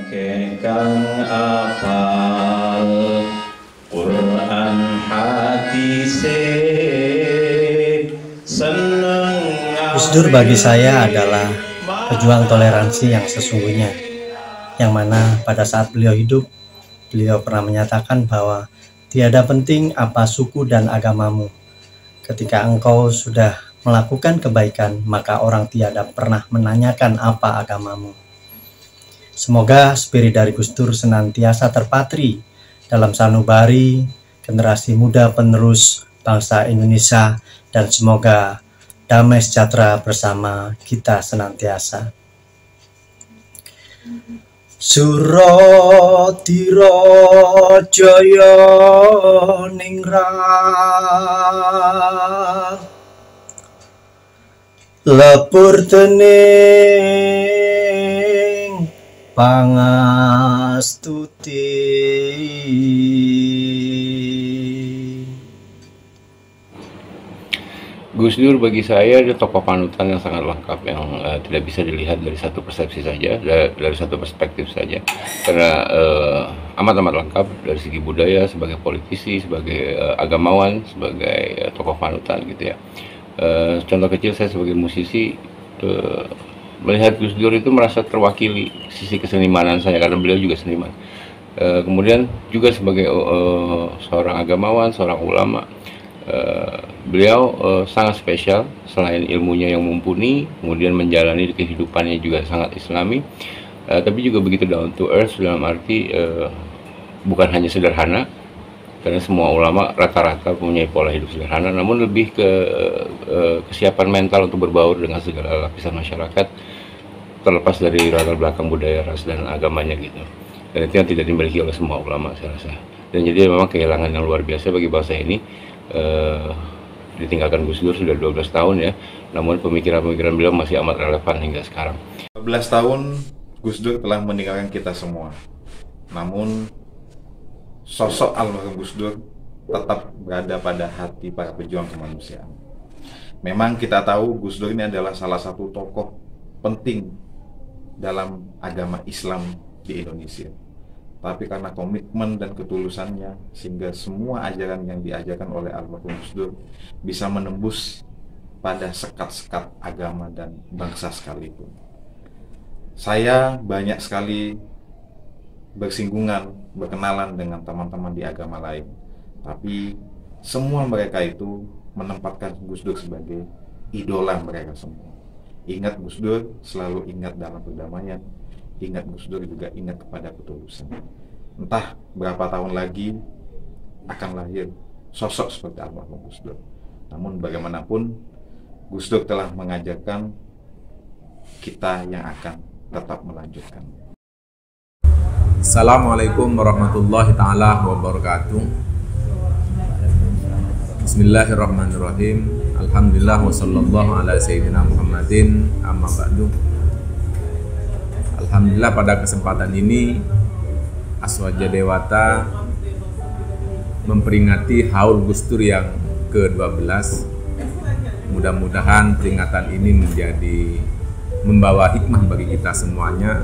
Akeh kang apal Quran hadise seneng. Gus Dur bagi saya adalah pejuang toleransi yang sesungguhnya, yang mana pada saat beliau hidup, beliau pernah menyatakan bahwa tiada penting apa suku dan agamamu. Ketika engkau sudah melakukan kebaikan, maka orang tiada pernah menanyakan apa agamamu. Semoga spirit dari Gus Dur senantiasa terpatri dalam sanubari generasi muda penerus bangsa Indonesia, dan semoga damai sejahtera bersama kita senantiasa. Suratira Jaya Ningrat lepur dening pangastuti. Gus Dur bagi saya ada tokoh panutan yang sangat lengkap, yang tidak bisa dilihat dari satu persepsi saja, dari satu perspektif saja, karena amat-amat lengkap dari segi budaya, sebagai politisi, sebagai agamawan, sebagai tokoh panutan gitu ya. Contoh kecil, saya sebagai musisi melihat Gus Dur itu merasa terwakili sisi kesenimanan saya, karena beliau juga seniman. Kemudian juga sebagai seorang agamawan, seorang ulama, beliau sangat spesial. Selain ilmunya yang mumpuni, kemudian menjalani kehidupannya juga sangat islami, tapi juga begitu down to earth, dalam arti bukan hanya sederhana, karena semua ulama rata-rata punya pola hidup sederhana, namun lebih ke kesiapan mental untuk berbaur dengan segala lapisan masyarakat, terlepas dari latar belakang budaya, ras, dan agamanya gitu. Dan itu yang tidak dimiliki oleh semua ulama, saya rasa. Dan jadi memang kehilangan yang luar biasa bagi bangsa ini. Ditinggalkan Gus Dur sudah 12 tahun ya, namun pemikiran-pemikiran beliau masih amat relevan hingga sekarang. 12 tahun Gus Dur telah meninggalkan kita semua, namun sosok almarhum Gus Dur tetap berada pada hati para pejuang kemanusiaan. Memang kita tahu Gus Dur ini adalah salah satu tokoh penting dalam agama Islam di Indonesia. Tapi karena komitmen dan ketulusannya, sehingga semua ajaran yang diajarkan oleh almarhum Gus Dur bisa menembus pada sekat-sekat agama dan bangsa sekalipun. Saya banyak sekali bersinggungan, berkenalan dengan teman-teman di agama lain, tapi semua mereka itu menempatkan Gus Dur sebagai idola mereka semua. Ingat Gus Dur, selalu ingat dalam perdamaian. Ingat Gus Dur juga ingat kepada ketulusan. Entah berapa tahun lagi akan lahir sosok seperti almarhum Gus Dur. Namun bagaimanapun, Gus Dur telah mengajarkan kita yang akan tetap melanjutkan. Assalamualaikum warahmatullahi ta'ala wabarakatuh. Bismillahirrahmanirrahim. Alhamdulillah wa sallallahu ala sayyidina Muhammadin, amma ba'du. Alhamdulillah, pada kesempatan ini Aswaja Dewata memperingati Haul Gus Dur yang ke-12. Mudah-mudahan peringatan ini membawa hikmah bagi kita semuanya.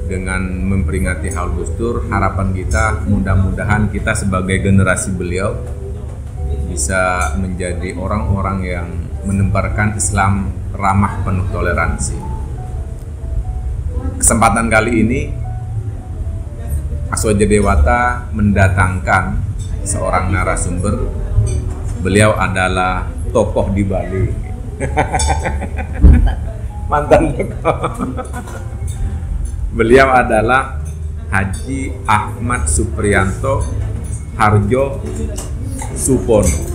Dengan memperingati Haul Gus Dur, harapan kita mudah-mudahan kita sebagai generasi beliau bisa menjadi orang-orang yang menebarkan Islam ramah penuh toleransi. Kesempatan kali ini Aswaja Dewata mendatangkan seorang narasumber. Beliau adalah tokoh di Bali. Mantan tokoh. Beliau adalah Haji Ahmad Supriyanto Harjo Supono.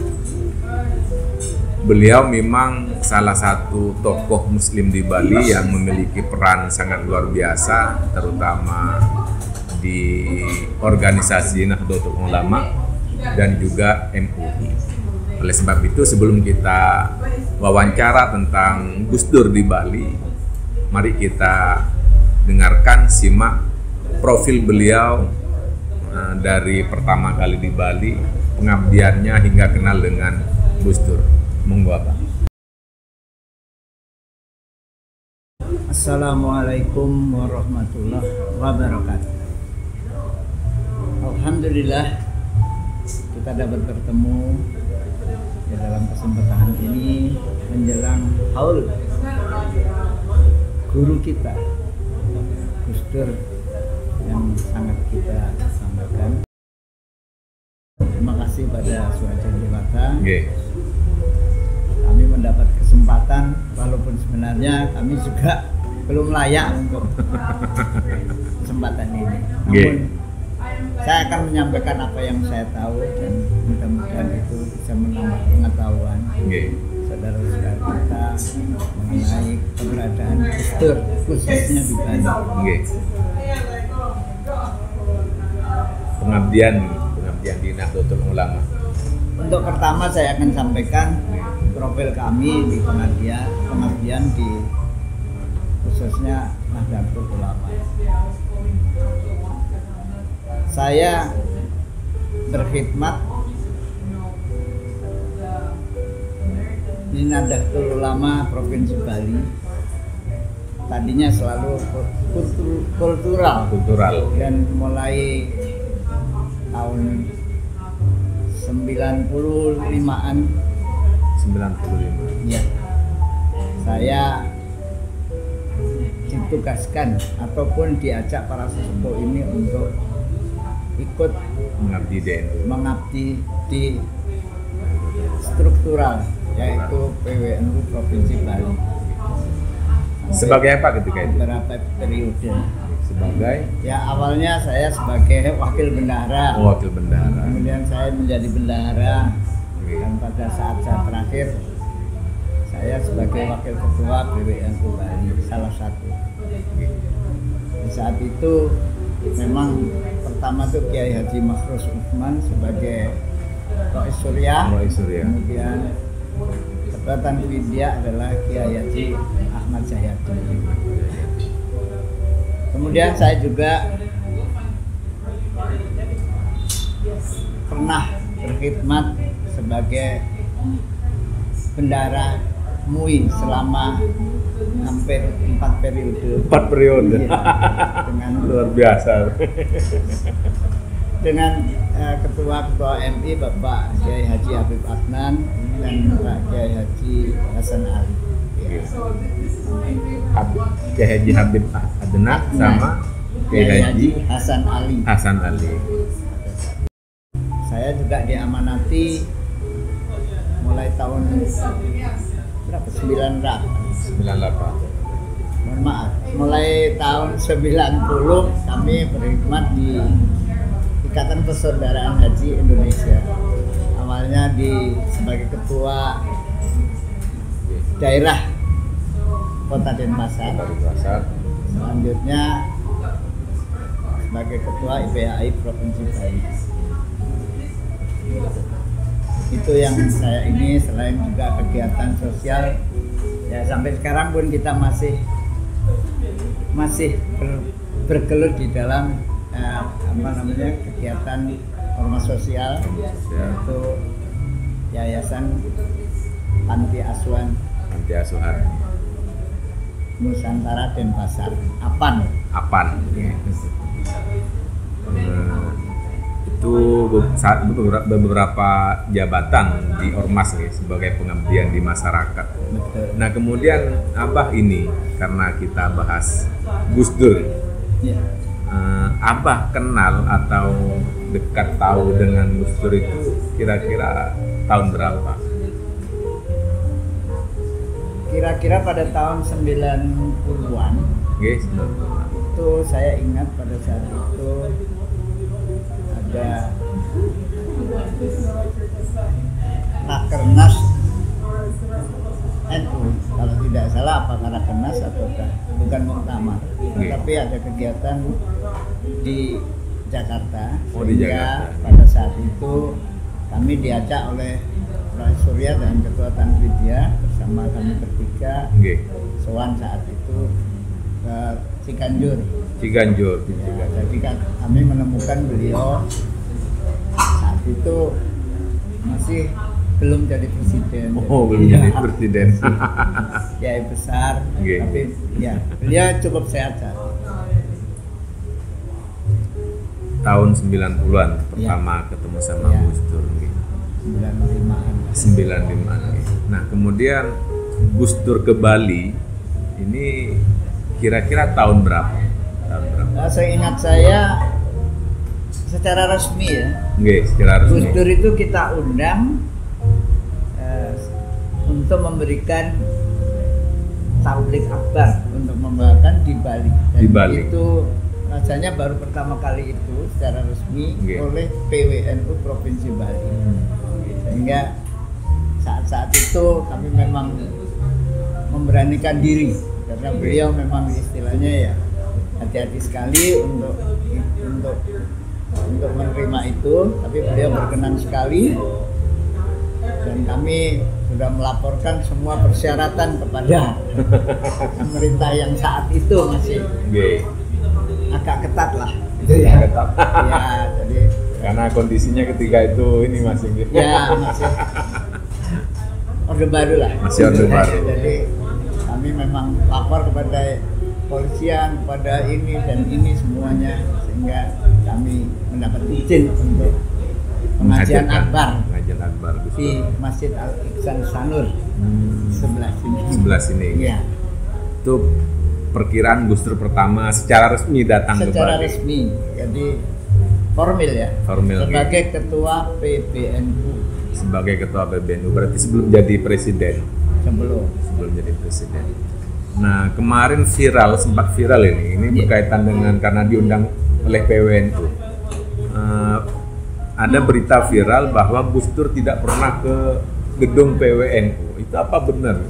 Beliau memang salah satu tokoh muslim di Bali yang memiliki peran sangat luar biasa, terutama di organisasi Nahdlatul Ulama dan juga MUI. Oleh sebab itu, sebelum kita wawancara tentang Gus Dur di Bali, mari kita dengarkan, simak profil beliau dari pertama kali di Bali, pengabdiannya hingga kenal dengan Gus Dur. Monggo, Pak. Assalamualaikum warahmatullahi wabarakatuh. Alhamdulillah kita dapat bertemu di dalam kesempatan ini menjelang haul guru kita Gus Dur yang sangat kita banggakan. Terima kasih pada Suhajan Dewata. Kami mendapat kesempatan walaupun sebenarnya kami juga belum layak untuk kesempatan ini. Namun saya akan menyampaikan apa yang saya tahu dan mudah-mudahan itu bisa menambah pengetahuan saudara-saudara kita mengenai keberadaan Gus Dur khususnya di Bali. Pengabdian di Nahdlatul Ulama. Untuk pertama saya akan sampaikan profil kami di pengabdian di khususnya Nahdlatul Ulama. Saya berkhidmat di Nahdlatul Ulama Provinsi Bali. Tadinya selalu kultural dan mulai tahun 95-an. Ya, saya ditugaskan ataupun diajak para sesepuh ini untuk ikut mengabdi di struktural, yaitu PWNU Provinsi Bali. Sebagai apa ketika itu? Beberapa periode. Sebagai? Ya, awalnya saya sebagai wakil bendahara. Wakil bendahara. Kemudian saya menjadi bendahara. Dan pada saat terakhir saya sebagai wakil ketua PWNU Bali, salah satu. Di saat itu memang pertama tuh Kiai Haji Makhrus Utsman sebagai Rois Surya. Kemudian ketua Tanfidiyah adalah Kiai Haji Ahmad Jayadi. Kemudian saya juga pernah berkhidmat sebagai bendahara MUI selama hampir 4 periode. 4 periode. Ya, dengan luar biasa. Dengan ketua MI Bapak Kiai Haji Habib Adnan dan Pak Kiai Haji Hasan Ali. Kiai Haji Habib Adnan sama Kiai Haji Hasan Ali. Saya juga diamanati mulai tahun berapa? 98. Mohon maaf, mulai tahun 90 kami berkhidmat di Ikatan Persaudaraan Haji Indonesia. Awalnya sebagai ketua daerah Kota Denpasar. Selanjutnya sebagai ketua IPAI Provinsi Bali. Itu yang saya ini, selain juga kegiatan sosial ya, sampai sekarang pun kita masih bergelut di dalam kegiatan ormas sosial, yaitu Yayasan Panti Asuhan Nusantara Denpasar, APAN. Ya. Itu beberapa jabatan di ormas nih sebagai pengabdian di masyarakat. Betul. Nah kemudian Abah ini karena kita bahas Gus Dur, Ya. Abah kenal atau dekat tahu dengan Gus Dur itu kira-kira tahun berapa? Kira-kira pada tahun 90-an. Itu saya ingat pada saat itu ada Rakernas NU, kalau tidak salah apakah Rakernas atau bukan muktamar, tapi ada kegiatan di Jakarta. Sehingga pada saat itu kami diajak oleh Rois Surya dan Ketua Tanfidiyah bersama kami bertiga sowan saat itu ke Ciganjur. Ya, jadi kami menemukan beliau saat itu masih belum jadi presiden. Oh, belum Ya, jadi presiden. ya besar, Oke. tapi ya beliau cukup sehat saat itu. Tahun 90-an pertama ketemu sama Ya. Gus Dur. 95-an. 95. Nah, kemudian Gus Dur ke Bali ini kira-kira tahun berapa? Seingat saya secara resmi ya, Nggih, secara Gus resmi. Dur itu kita undang untuk memberikan tablik akbar untuk membawakan di Bali. Dan Di Bali. itu rasanya baru pertama kali itu secara resmi Nggih. oleh PWNU Provinsi Bali. Sehingga saat-saat itu kami memang memberanikan diri karena beliau memang istilahnya ya hati-hati sekali untuk menerima itu, tapi beliau berkenan sekali dan kami sudah melaporkan semua persyaratan kepada pemerintah yang saat itu masih Nggih. agak ketat lah. Ya, ketat. Ya, jadi Karena kondisinya ketika itu ini masih ya masih orde baru lah. Masih orde baru. Jadi kami memang lapor kepada polisian, kepada ini dan ini semuanya sehingga kami mendapat izin untuk pengajian akbar Pengajian akbar Gus di Dur. Masjid Al Ihsan Sanur sebelah sini. Sebelah sini. Iya, Itu perkiraan Gus Dur pertama secara resmi datang ke secara Bali. resmi. Jadi formil ya. Formil, sebagai ketua PBNU Sebagai ketua PBNU berarti sebelum jadi presiden. sebelum. Jadi presiden. Nah, kemarin sempat viral ini Iya. berkaitan dengan karena diundang oleh PWNU. Ada berita viral bahwa Gus Dur tidak pernah ke gedung PWNU. Itu apa benar?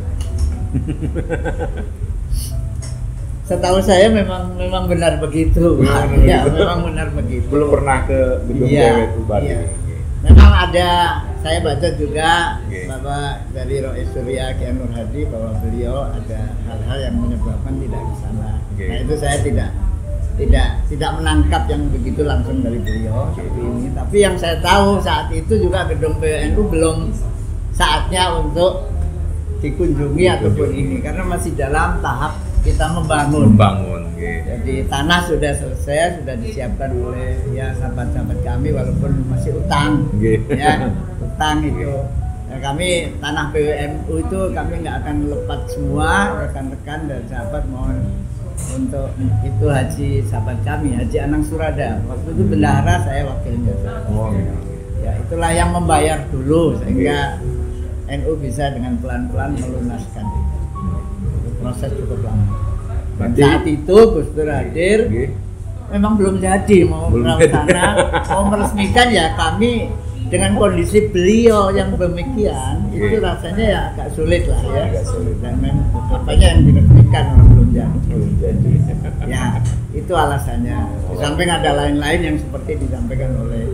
Setahu saya memang benar begitu. Ya, memang benar begitu. Belum pernah ke gedung Iya, PWNU Bali. iya. Memang ada, saya baca juga Oke. bahwa dari Rois Surya Kiai Nur Hadi bahwa beliau ada hal-hal yang menyebabkan tidak ke sana. Oke. Nah itu saya tidak menangkap yang begitu langsung dari beliau seperti ini. Tapi yang saya tahu saat itu juga gedung PWNU belum saatnya untuk dikunjungi ataupun ini karena masih dalam tahap kita membangun. Gitu. Jadi tanah sudah selesai, sudah disiapkan oleh ya sahabat-sahabat kami walaupun masih utang, Gitu. ya utang itu. Nah, kami tanah PWNU itu kami nggak akan lepas semua rekan-rekan dan sahabat mohon untuk itu haji sahabat kami Haji Anang Surada. Waktu itu bendahara saya wakilnya. Oh, Ya itulah yang membayar dulu sehingga NU bisa dengan pelan-pelan melunaskan itu. Proses cukup lama. Dan Berarti- saat itu Gus Dur hadir, Gitu. memang belum jadi mau Belum ke jadi. sana, mau meresmikan ya kami dengan kondisi beliau yang demikian itu rasanya ya agak sulit lah ya. Agak sulit. Dan memang apanya yang diresmikan orang belum jadi. Belum jadi. Ya itu alasannya. Di samping ada lain-lain yang seperti disampaikan oleh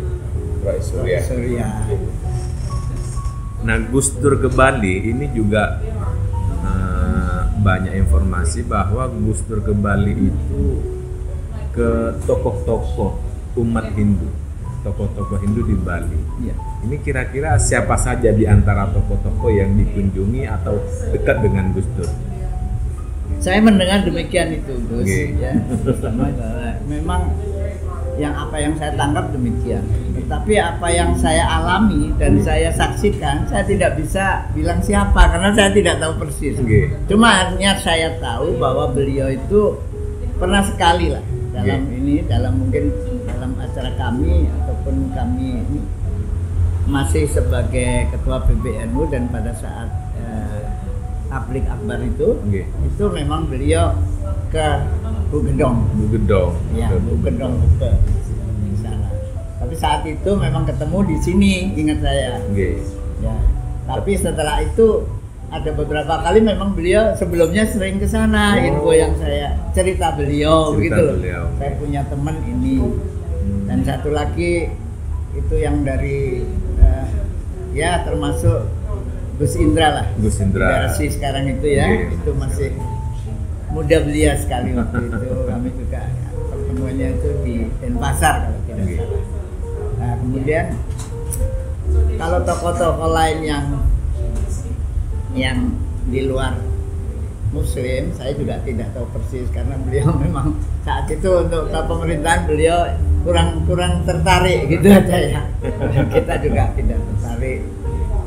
Rois Surya. Surya. Nah, Gus Dur ke Bali ini juga banyak informasi bahwa Gus Dur ke Bali itu ke tokoh-tokoh umat Hindu, tokoh-tokoh Hindu di Bali. Iya. Ini kira-kira siapa saja di antara tokoh-tokoh yang dikunjungi atau dekat dengan Gus Dur? Saya mendengar demikian itu, Gus. Oke. Ya, pertama bahwa memang apa yang saya tangkap demikian. Tetapi apa yang saya alami dan saya saksikan, saya tidak bisa bilang siapa karena saya tidak tahu persis. Oke. Cuma hanya saya tahu bahwa beliau itu pernah sekali lah dalam ini, mungkin dalam acara kami ataupun kami ini masih sebagai ketua PBNU dan pada saat tablik akbar itu memang beliau ke Bugedong. Ya, Bugedong ke sana. Tapi saat itu memang ketemu di sini, ingat saya. Ya. Tapi setelah itu ada beberapa kali memang beliau sebelumnya sering ke sana. Info yang saya cerita beliau gitu loh. Saya punya teman ini. Dan satu lagi itu yang dari ya termasuk Gus Indra lah. Gus Indra. Generasi sekarang itu ya, itu masih muda belia sekali waktu itu. Kami juga pertemuannya itu di Denpasar kalau tidak salah. Nah kemudian kalau tokoh-tokoh lain yang di luar Muslim, saya juga tidak tahu persis karena beliau memang saat itu untuk ke pemerintahan beliau kurang tertarik gitu aja ya. Kita juga tidak tertarik.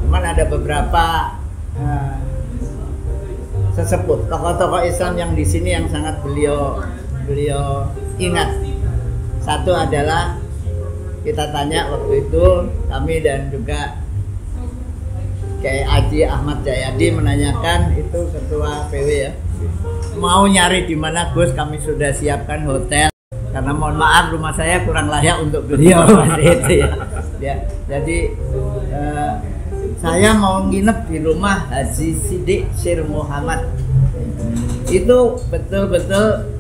Cuman ada beberapa sesepuh tokoh-tokoh Islam yang di sini yang sangat beliau ingat. Satu adalah kita tanya waktu itu kami dan juga Kiai Haji Ahmad Jayadi menanyakan, itu ketua PW ya, mau nyari di mana Gus, kami sudah siapkan hotel karena mohon maaf rumah saya kurang layak untuk beliau itu ya. Jadi saya mau nginep di rumah Haji Sidik Syir Muhammad. Itu betul-betul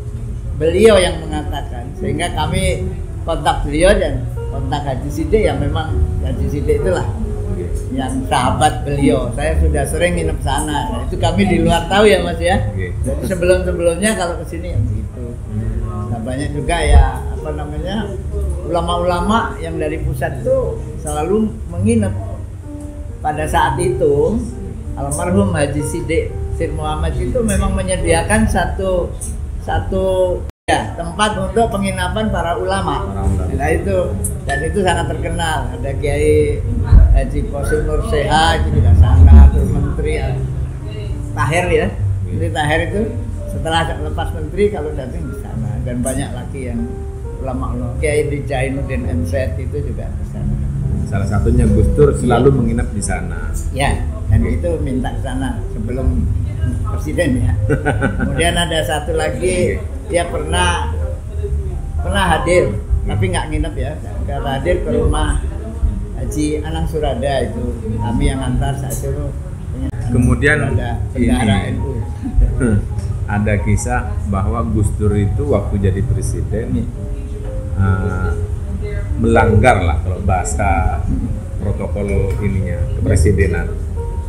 beliau yang mengatakan, sehingga kami kontak beliau dan kontak Haji Sidik, yang memang Haji Sidik itulah yang sahabat beliau. Saya sudah sering nginep sana. Nah, itu kami di luar tahu ya Mas ya. Jadi sebelumnya kalau kesini ya begitu. Nah, banyak juga ya ulama-ulama yang dari pusat itu selalu menginap. Pada saat itu almarhum Haji Sidik Syir Muhammad itu memang menyediakan satu ya, tempat untuk penginapan para ulama. Nah itu, dan itu sangat terkenal. Ada Kiai Haji Qasim Nur Seha itu juga sana, terus Menteri Tahir ya. Menteri Tahir itu setelah lepas menteri kalau datang di sana, dan banyak lagi yang ulama-ulama. Kiai di Jainuddin MZ itu juga di sana. Salah satunya Gus Dur selalu menginap di sana. Ya, dan itu minta ke sana sebelum presiden ya. Kemudian ada satu lagi, dia pernah hadir tapi nggak nginep ya, karena hadir ke rumah Haji Anang Surada, itu kami yang antar saat itu. Kemudian ada bendahara NU. Ada kisah bahwa Gus Dur itu waktu jadi presiden melanggar lah kalau bahasa protokol ininya kepresidenan,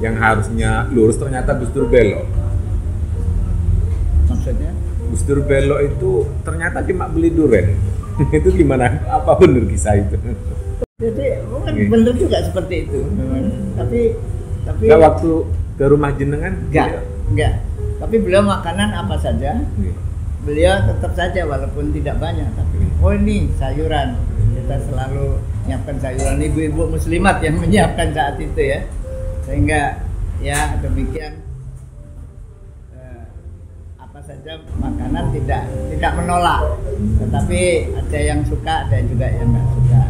yang harusnya lurus ternyata Gus Dur belok. Maksudnya? Gus Dur belok itu ternyata cuma beli duren. Itu gimana? Apa benar kisah itu? Jadi mungkin benar juga seperti itu. Tapi nggak waktu ke rumah jenengan? Enggak. Tapi beliau makanan apa saja, beliau tetap saja walaupun tidak banyak. Tapi oh ini sayuran, kita selalu menyiapkan sayuran. Ibu-ibu muslimat yang menyiapkan saat itu ya, sehingga ya demikian. Saja makanan tidak menolak, tetapi ada yang suka, ada juga yang nggak suka,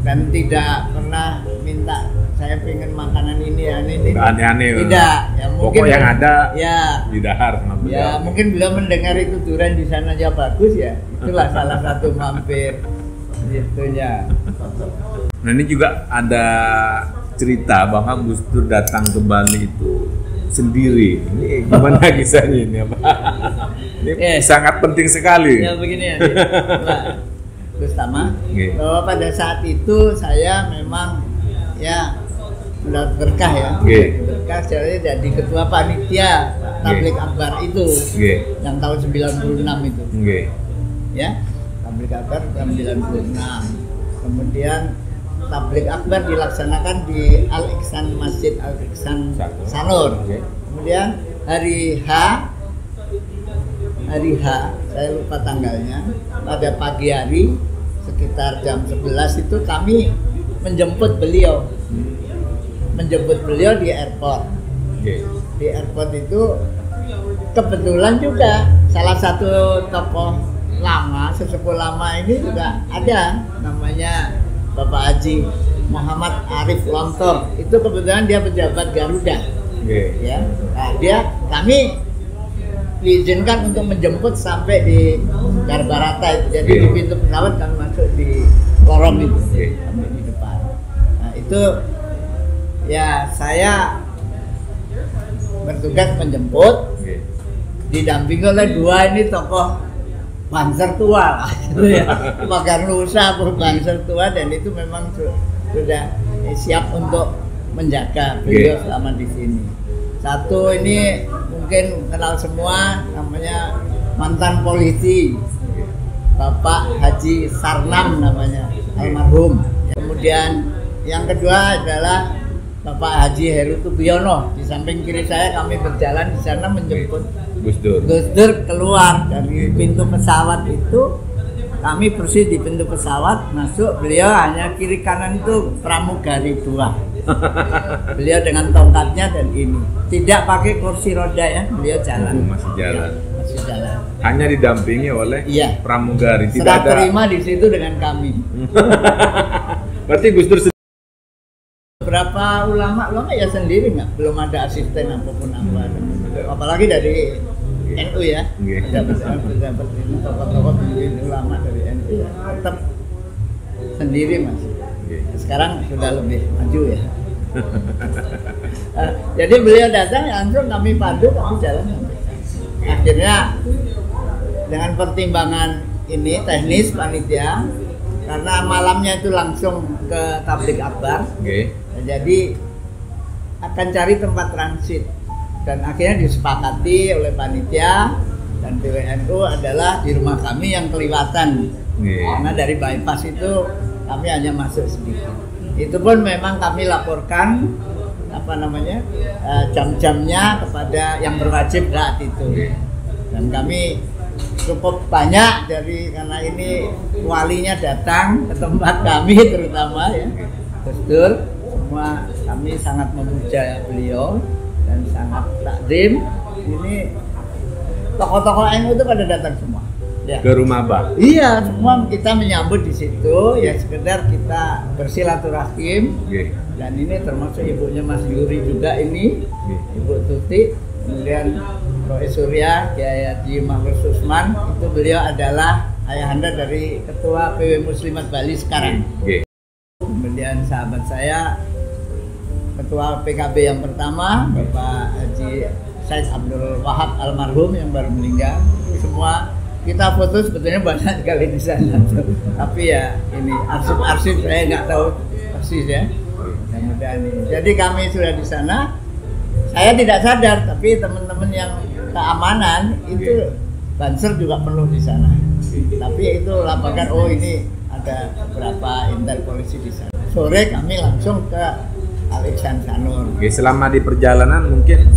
dan tidak pernah minta saya pengen makanan ini ya ini aneh-aneh, tidak ya, mungkin yang ada ya didahar sama beliau. Ya mungkin beliau mendengar itu durian di sana aja bagus ya, itulah salah satu mampir itunya. Nah ini juga ada cerita bahwa Gus Dur datang ke Bali itu sendiri. Ini gimana kisahnya ini apa? Ini sangat penting sekali. Ya begini ya. Terus Tama, bahwa pada saat itu saya memang ya mendapat berkah ya. Berkah saya jadi ketua panitia Tabligh Akbar itu. Yang tahun 96 itu. Ya. Tabligh Akbar tahun 96. Kemudian Tabligh Akbar dilaksanakan di Al-Ihsan, Masjid Al-Ihsan Sanur. Kemudian hari H, saya lupa tanggalnya, pada pagi hari sekitar jam 11 itu kami menjemput beliau di airport. Di airport itu kebetulan juga salah satu tokoh lama, sesepuh lama ini juga ada, namanya Bapak Haji Muhammad Arif Lontor. Itu kebetulan dia pejabat Garuda. Ya. Nah, kami diizinkan untuk menjemput sampai di Garbarata itu. Jadi di pintu pesawat kami masuk di lorong itu. Kami di depan. Nah, itu ya saya bertugas menjemput. Didampingi oleh dua ini tokoh Banser tua, gitu ya. Pagar Nusa, Banser tua, dan itu memang sudah siap untuk menjaga beliau selama di sini. Satu ini mungkin kenal semua, namanya mantan polisi, Bapak Haji Sarnam namanya, almarhum. Kemudian yang kedua adalah Bapak Haji Heru Tubiono. Di samping kiri saya kami berjalan di sana menjemput Gus Dur. Gus Dur keluar dari pintu pesawat itu. Kami persis di pintu pesawat masuk, beliau hanya kiri kanan itu pramugari 2. Beliau dengan tongkatnya dan ini. Tidak pakai kursi roda ya, beliau jalan. Masih jalan. Masih jalan. Hanya didampingi oleh Iya. pramugari. Tidak Serah ada. terima di situ dengan kami. Berarti Gus Dur Beberapa ulama ya sendiri nggak, belum ada asisten apapun apa. Apalagi dari NU ya, Oke. pejabat ini tokoh-tokoh pemimpin ulama dari NU ya, tetap sendiri mas. Sekarang sudah lebih maju ya. Jadi beliau datang langsung kami pandu, kami jalan. Akhirnya dengan pertimbangan ini teknis panitia, karena malamnya itu langsung ke tablik akbar. Oke. Jadi akan cari tempat transit dan akhirnya disepakati oleh panitia dan PWNU adalah di rumah kami yang kelihatan. Karena dari bypass itu kami hanya masuk sedikit. Itu pun memang kami laporkan jam-jamnya kepada yang berwajib saat itu. Dan kami cukup banyak karena ini walinya datang ke tempat kami terutama ya. Gus Dur, semua kami sangat memuja beliau dan sangat takdim. Ini tokoh-tokoh NU itu pada datang semua. Ya. Ke rumah Abah. Iya, semua kita menyambut di situ ya, sekedar kita bersilaturahim. Dan ini termasuk ibunya Mas Yuri juga ini, Ibu Tuti, kemudian Roy Surya, Kiai Haji Mahrus Usman, itu beliau adalah ayahanda dari Ketua PW Muslimat Bali sekarang. Kemudian sahabat saya, Ketua PKB yang pertama, Bapak Haji Said Abdul Wahab almarhum yang baru meninggal. Semua kita foto sebetulnya banyak sekali di sana. Tapi ya ini arsip-arsip saya nggak tahu persis ya. Mudah-mudahan ini. Jadi kami sudah di sana. Saya tidak sadar, tapi teman-teman yang keamanan itu banser juga penuh di sana. Tapi itu laporkan, oh ini ada beberapa intel polisi di sana. Sore kami langsung ke Alexander Sanur. Selama di perjalanan mungkin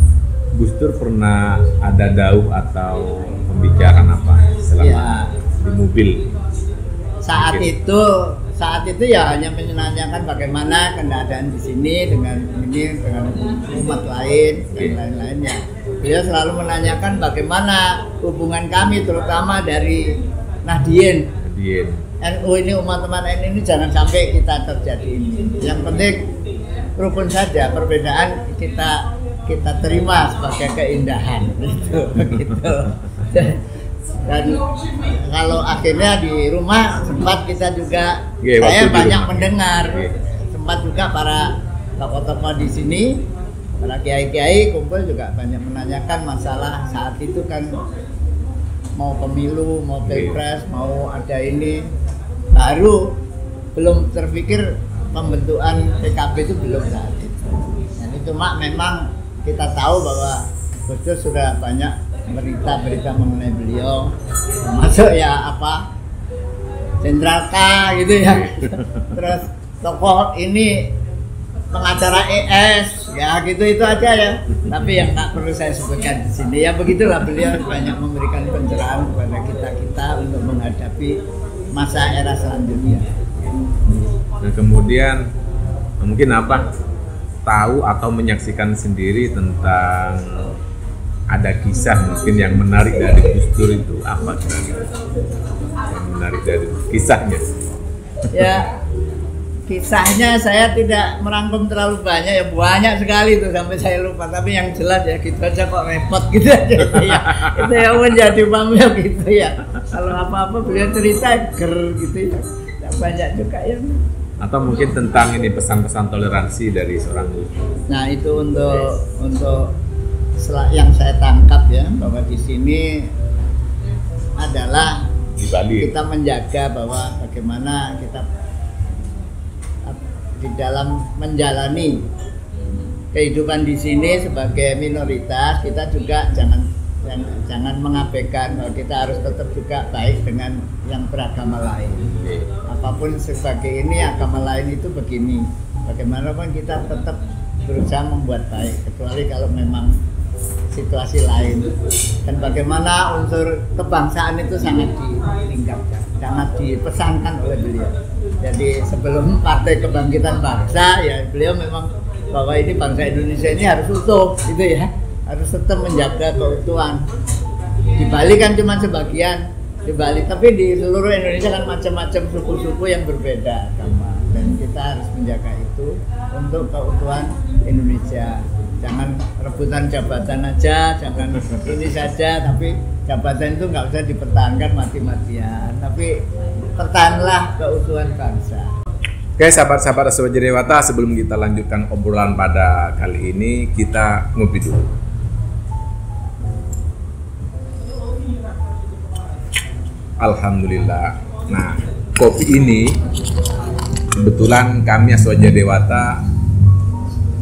Gus Dur pernah ada dauh atau pembicaraan apa selama di mobil? Saat itu ya hanya menanyakan bagaimana keadaan di sini dengan umat lain dan lain-lainnya. Beliau selalu menanyakan bagaimana hubungan kami, terutama dari Nahdien. NU ini, umat teman NU ini jangan sampai kita terjadi ini. Yang penting rukun saja, perbedaan kita terima sebagai keindahan gitu. Dan kalau akhirnya di rumah sempat kita juga, saya banyak mendengar, sempat juga para tokoh-tokoh di sini, para kiai-kiai kumpul juga banyak menanyakan masalah saat itu kan mau pemilu, mau pilpres, mau ada ini, baru belum terpikir pembentukan PKB itu belum saat itu. Dan itu memang kita tahu bahwa Gus Dur sudah banyak berita-berita mengenai beliau, termasuk ya Jenderal K gitu ya. Terus tokoh ini pengacara ES ya gitu, itu aja ya. Tapi yang tak perlu saya sebutkan di sini ya, begitulah beliau banyak memberikan pencerahan kepada kita untuk menghadapi masa era selanjutnya. Nah kemudian mungkin tahu atau menyaksikan sendiri tentang ada kisah mungkin yang menarik dari Gus Dur itu apa kira-kira? Yang menarik dari kisahnya? Ya, kisahnya saya tidak merangkum terlalu banyak ya, banyak sekali itu sampai saya lupa. Tapi yang jelas ya gitu aja kok repot gitu aja ya. Itu yang menjadi pamnya gitu ya. Kalau apa-apa beliau cerita gitu ya. Banyak juga ya. Atau mungkin tentang ini pesan-pesan toleransi dari seorang Gus Dur. Nah itu untuk yang saya tangkap ya, bahwa di sini adalah di Bali kita menjaga bahwa bagaimana kita di dalam menjalani kehidupan di sini sebagai minoritas, kita juga jangan mengabaikan bahwa kita harus tetap juga baik dengan yang beragama lain. Apapun sebagai ini, agama lain itu begini. bagaimanapun kita tetap berusaha membuat baik, kecuali kalau memang situasi lain. Dan bagaimana unsur kebangsaan itu sangat ditingkatkan, sangat dipesankan oleh beliau. Jadi sebelum Partai Kebangkitan Bangsa, ya beliau memang bahwa ini bangsa Indonesia ini harus utuh, gitu ya, harus tetap menjaga keutuhan. Di Bali kan cuma sebagian, di Bali, tapi di seluruh Indonesia kan macam-macam suku-suku yang berbeda agama, dan kita harus menjaga itu untuk keutuhan Indonesia. Jangan rebutan jabatan aja, jangan ini saja, tapi jabatan itu nggak usah dipertahankan mati-matian, tapi pertahanlah keutuhan bangsa. Oke, sahabat-sahabat Aswaja Dewata, sebelum kita lanjutkan obrolan pada kali ini, kita ngopi dulu. Alhamdulillah. Nah, kopi ini kebetulan kami Aswaja Dewata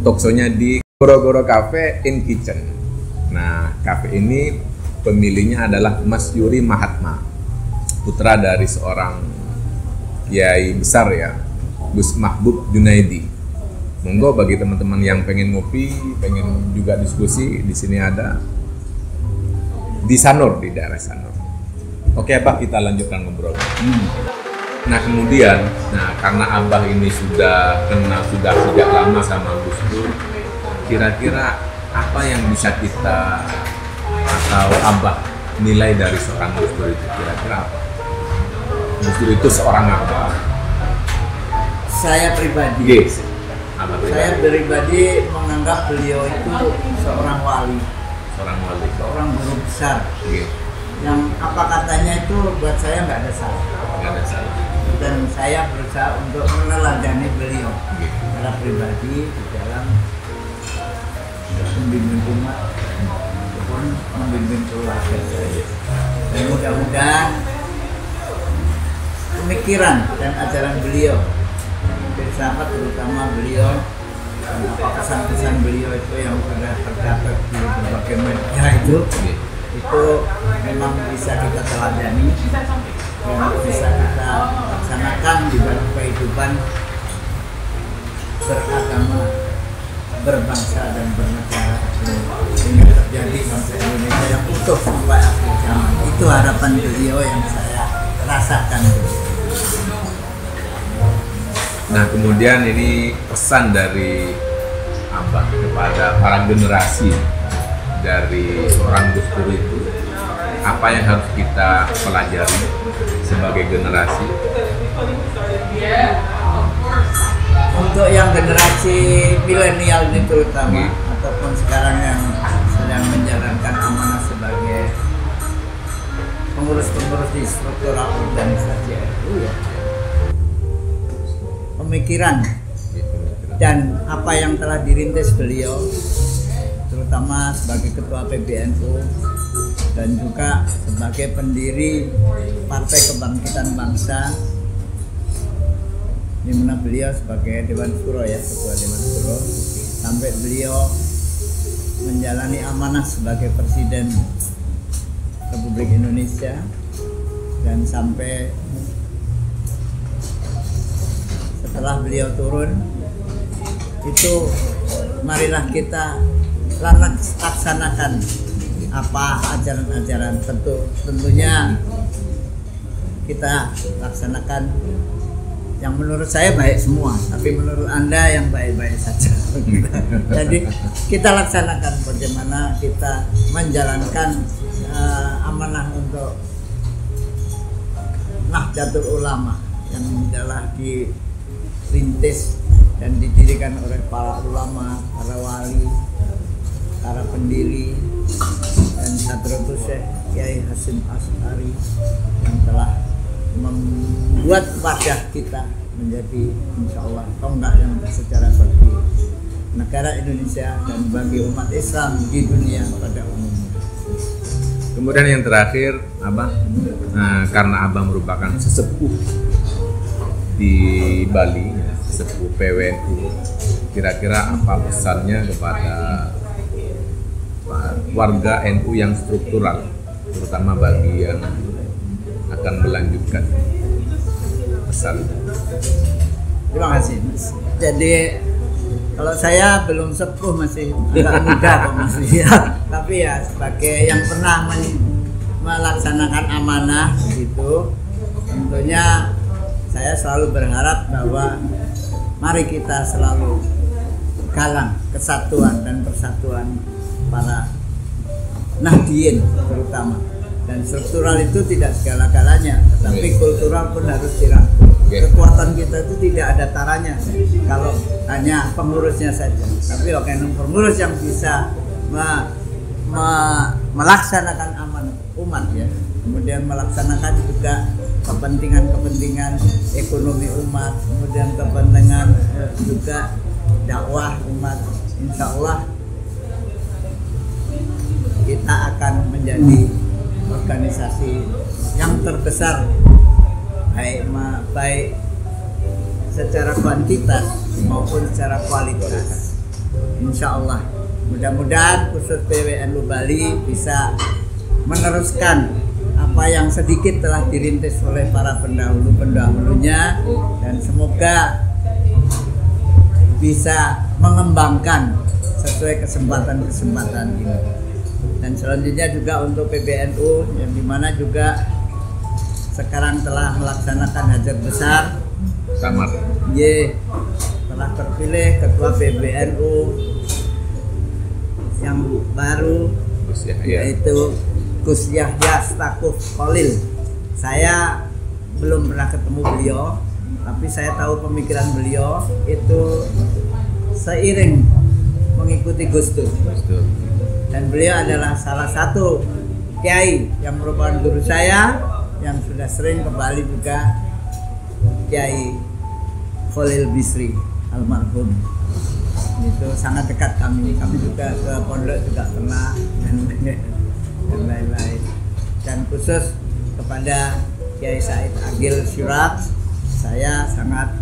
talkshow-nya di Goro-Goro Cafe in Kitchen. Nah, cafe ini pemiliknya adalah Mas Yuri Mahatma, putra dari seorang kiai besar ya, Gus Mahbub Junaidi. Monggo bagi teman-teman yang pengen ngopi, pengen juga diskusi, di sini ada di Sanur, di daerah Sanur. Oke, Abah, kita lanjutkan ngobrol. Nah, kemudian, karena Abah ini sudah kenal sudah sejak lama sama Gus Dur, kira-kira apa yang bisa kita atau Abah nilai dari seorang Gus Dur itu? Kira-kira apa? Gus Dur itu seorang apa? Saya pribadi, Yes. Abah saya pribadi menganggap beliau itu seorang wali, seorang guru besar. Yes. Yang apa katanya itu buat saya nggak ada salah. Nggak ada salah. Dan saya berusaha untuk meneladani beliau Yes. secara pribadi di dalam membimbing umat maupun membimbing keluarga saya. Dan mudah-mudahan pemikiran dan ajaran beliau, filsafat terutama beliau, dan apa pesan-pesan beliau itu yang sudah terdapat di berbagai media itu memang bisa kita teladani dan bisa kita laksanakan di dalam kehidupan beragama, berbangsa dan bernegara, sehingga terjadi bangsa Indonesia yang utuh sampai akhir zaman. Itu harapan beliau yang saya rasakan. Nah, kemudian ini pesan dari Abah kepada para generasi dari seorang Gus Dur itu, apa yang harus kita pelajari sebagai generasi? Untuk yang generasi milenial ini terutama, ataupun sekarang yang sedang menjalankan amanah sebagai pengurus-pengurus di struktural organisasi NU, ya, pemikiran dan apa yang telah dirintis beliau, terutama sebagai ketua PBNU dan juga sebagai pendiri Partai Kebangkitan Bangsa, di mana beliau sebagai Dewan Suro, ya, ketua Dewan Suro, sampai beliau menjalani amanah sebagai Presiden Republik Indonesia, dan sampai setelah beliau turun itu, marilah kita laksanakan apa ajaran-ajaran, tentunya kita laksanakan yang menurut saya baik semua, tapi menurut Anda yang baik-baik saja. Jadi kita laksanakan bagaimana kita menjalankan amanah untuk Nahdlatul Ulama yang telah dirintis dan didirikan oleh para ulama, para wali, para pendiri, dan Hadratus Syekh Kiai Hasyim Asy'ari yang telah membuat wajah kita menjadi insya Allah tonggak yang bersejarah bagi negara Indonesia dan bagi umat Islam di dunia pada umumnya. Kemudian yang terakhir, Abah, karena Abah merupakan sesepuh di Bali, sesepuh PWNU, kira-kira apa pesannya kepada warga NU yang struktural, terutama bagi yang akan melanjutkan pesan? Terima kasih Mas. Jadi kalau saya belum sepuh, masih agak muda kok masih ya. Tapi ya sebagai yang pernah melaksanakan amanah gitu, tentunya saya selalu berharap bahwa mari kita selalu galang kesatuan dan persatuan para Nahdien terutama. Dan struktural itu tidak segala-galanya, tetapi kultural pun harus dirangkul. Kekuatan kita itu tidak ada taranya kalau hanya pengurusnya saja, tapi oknum pengurus yang bisa melaksanakan amanah umat ya, kemudian melaksanakan juga kepentingan ekonomi umat, kemudian kepentingan juga dakwah umat. Insya Allah kita akan menjadi organisasi yang terbesar, baik secara kuantitas maupun secara kualitas. Insya Allah mudah-mudahan khusus PWNU Bali bisa meneruskan apa yang sedikit telah dirintis oleh para pendahulu-pendahulunya, dan semoga bisa mengembangkan sesuai kesempatan-kesempatan ini. Dan selanjutnya juga untuk PBNU yang dimana juga sekarang telah melaksanakan hajat besar, telah terpilih ketua PBNU yang baru, yaitu Gus Yahya Stakuf Khalil. Saya belum pernah ketemu beliau, tapi saya tahu pemikiran beliau itu seiring mengikuti Gus Dur. Dan beliau adalah salah satu kiai yang merupakan guru saya, yang sudah sering ke Bali juga, Kiai Khalil Bisri almarhum. Itu sangat dekat kami juga ke pondok juga pernah dan lain-lain. Dan khusus kepada Kiai Said Agil Syurat, saya sangat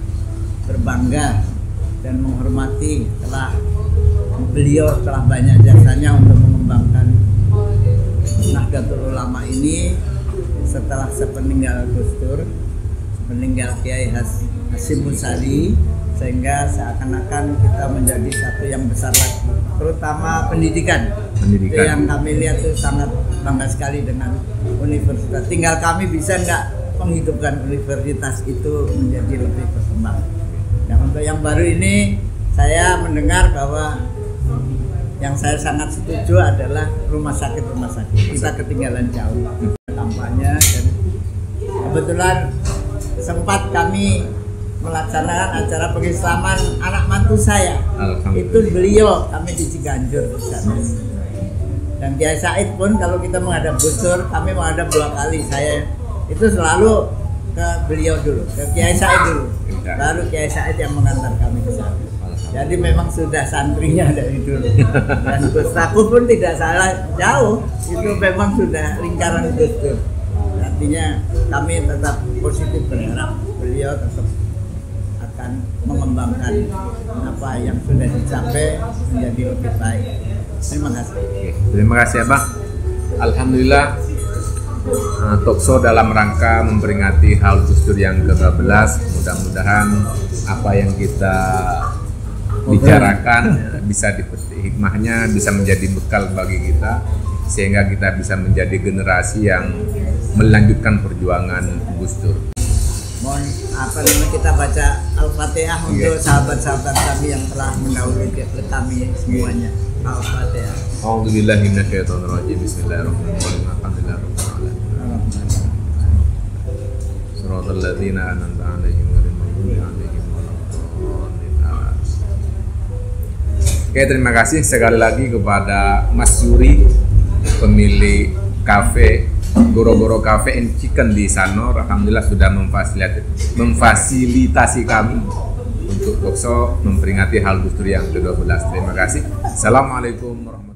berbangga dan menghormati beliau telah banyak jasanya untuk mengembangkan Nahdlatul Ulama ini setelah sepeninggal Gus Dur, sepeninggal Kiai Hasyim Musadi, sehingga seakan-akan kita menjadi satu yang besar lagi, terutama pendidikan. Itu yang kami lihat itu sangat bangga sekali dengan universitas. Tinggal kami bisa nggak menghidupkan universitas itu menjadi lebih berkembang. Nah, untuk yang baru ini saya mendengar bahwa yang saya sangat setuju adalah rumah sakit. Kita ketinggalan jauh kampanye, dan kebetulan sempat kami melaksanakan acara pengislaman anak mantu saya. Itu beliau, kami di Ciganjur di sana. Dan Kiai Said pun kalau kita menghadap Gus Dur, kami menghadap 2 kali. Saya itu selalu ke beliau dulu, ke Kiai Said dulu, baru Kiai Said yang mengantar kami ke sana. Jadi memang sudah santrinya dari dulu. Dan Gus Taku pun tidak salah jauh, itu memang sudah lingkaran Gus Dur. Artinya kami tetap positif berharap beliau tetap akan mengembangkan apa yang sudah dicapai menjadi lebih baik. Terima kasih. Terima kasih Abang. Alhamdulillah, talkshow dalam rangka memperingati Haul Gus Dur yang ke-12. Mudah-mudahan apa yang kita bicarakan bisa dipetik hikmahnya, bisa menjadi bekal bagi kita, sehingga kita bisa menjadi generasi yang melanjutkan perjuangan Gus Dur. Mohon kita baca Al-Fatihah untuk sahabat-sahabat kami yang telah mendahului kami semuanya. Al-Fatihah. A'udzubillahi minasyaitonirrajim. Bismillahirrahmanirrahim. Alhamdulillahirabbil alamin. Shiratal ladzina an'amta 'alaihim ghairil maghdubi 'alaihim waladdallin. Oke, terima kasih sekali lagi kepada Mas Yuri, pemilik kafe Goro-Goro Cafe and Chicken di Sanur. Alhamdulillah sudah memfasilitasi kami untuk talkshow memperingati Haul Gus Dur yang ke-12. Terima kasih. Assalamualaikum warahmatullahi wabarakatuh.